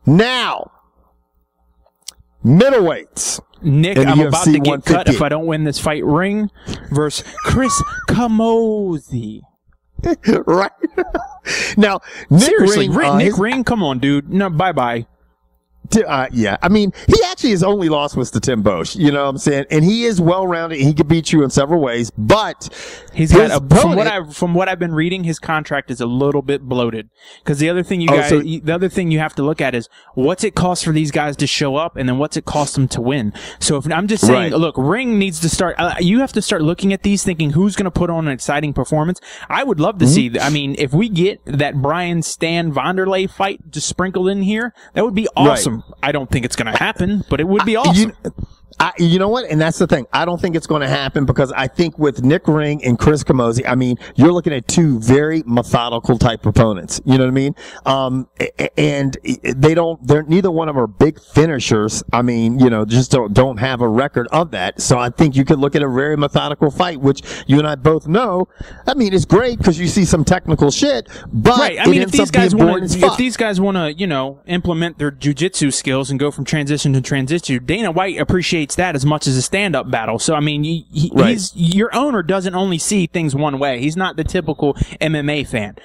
Now, middleweights. Nick, I'm about to get cut if I don't win this fight. Ring versus Chris Camozzi. Right. Now, Nick seriously, Ring, Nick Ring, come on, dude. No, bye-bye. Yeah, I mean, he actually, his only loss was to Tim Boetsch, you know what I'm saying? And he is well-rounded. He could beat you in several ways, but he's got from what I've been reading, his contract is a little bit bloated. Because the other thing the other thing you have to look at is what's it cost for these guys to show up, and then what's it cost them to win. So if I'm just saying, look, Ring needs to start. You have to start looking at these, thinking who's going to put on an exciting performance. I would love to see. I mean, if we get that Brian Stan Vanderlei fight just sprinkled in here, that would be awesome. I don't think it's going to happen, but it would be awesome. You know what? And that's the thing. I don't think it's going to happen because I think with Nick Ring and Chris Camozzi, I mean, you're looking at two very methodical type opponents. You know what I mean? And they're neither one of them are big finishers. I mean, you know, just don't have a record of that. So I think you could look at a very methodical fight, which you and I both know. I mean, it's great because you see some technical shit, but right. I mean, if these guys want to, you know, implement their jiu-jitsu skills and go from transition to transition, Dana White appreciates that as much as a stand-up battle. So I mean, your owner doesn't only see things one way. He's not the typical MMA fan.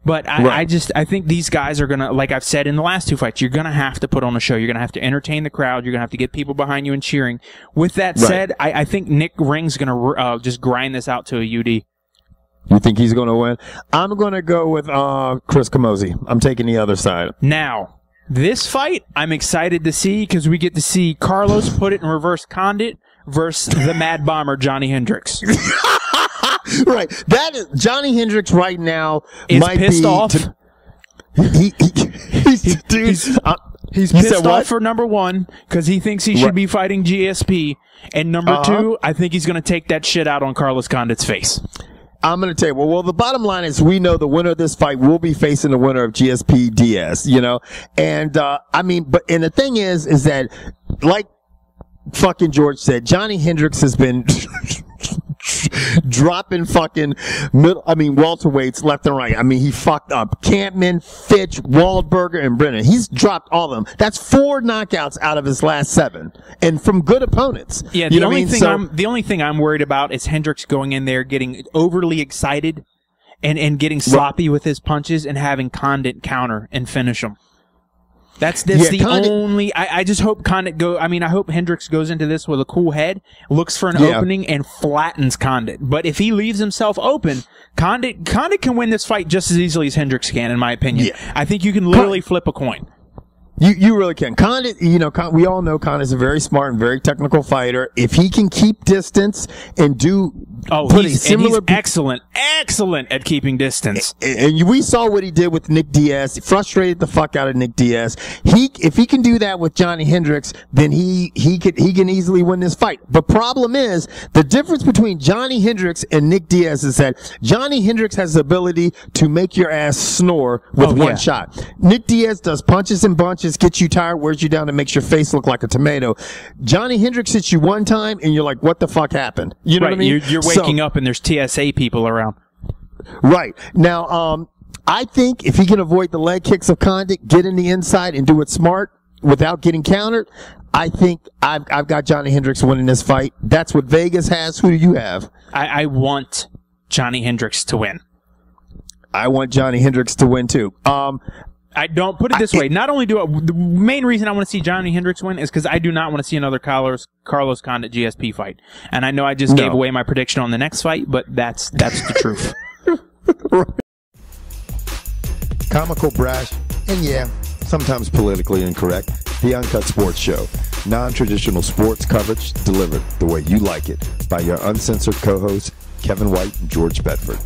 But I think these guys are gonna, like I've said in the last two fights, you're gonna have to put on a show. You're gonna have to entertain the crowd. You're gonna have to get people behind you and cheering. With that said, I think Nick Ring's gonna just grind this out to a UD. You think he's gonna win? I'm gonna go with Chris Camozzi. I'm taking the other side. Now, this fight, I'm excited to see because we get to see Carlos put it in reverse Condit versus the Mad Bomber, Johny Hendricks. Right. That is, Johny Hendricks right now might pissed be off. He's pissed off for number one because he thinks he should be fighting GSP. And number two, I think he's going to take that shit out on Carlos Condit's face. I'm going to tell you, well, the bottom line is we know the winner of this fight will be facing the winner of GSP Diaz, you know? And, I mean, and the thing is that, like fucking George said, Johny Hendricks has been dropping fucking welterweights left and right. I mean, he fucked up Kampmann, Fitch, Waldburger, and Brenneman. He's dropped all of them. That's 4 knockouts out of his last 7, and from good opponents. Yeah, the only thing I'm worried about is Hendricks going in there getting overly excited and getting sloppy with his punches and having Condit counter and finish him. That's the only. I just hope Condit I hope Hendricks goes into this with a cool head, looks for an opening, and flattens Condit. But if he leaves himself open, Condit can win this fight just as easily as Hendricks can, in my opinion. Yeah. I think you can literally flip a coin. You really can. Condit, you know, we all know Condit's a very smart and very technical fighter. If he can keep distance and he's excellent at keeping distance. And we saw what he did with Nick Diaz. He frustrated the fuck out of Nick Diaz. If he can do that with Johny Hendricks, then he can easily win this fight. The problem is the difference between Johny Hendricks and Nick Diaz is that Johny Hendricks has the ability to make your ass snore with one shot. Nick Diaz does punches and bunches, gets you tired, wears you down, and makes your face look like a tomato. Johny Hendricks hits you one time, and you're like, what the fuck happened? You know what I mean? You're waking up, and there's TSA people around. Right. Now, I think if he can avoid the leg kicks of Condit, get in the inside, and do it smart without getting countered, I think I've got Johny Hendricks winning this fight. That's what Vegas has. Who do you have? I want Johny Hendricks to win. I want Johny Hendricks to win, too. I don't put it this way. Not only the main reason I want to see Johny Hendricks win is because I do not want to see another Carlos Condit GSP fight. And I know I just gave away my prediction on the next fight, but that's the truth. Comical, brash, and sometimes politically incorrect. The Uncut Sports Show. Non-traditional sports coverage delivered the way you like it by your uncensored co-hosts, Kevin White and George Bedford.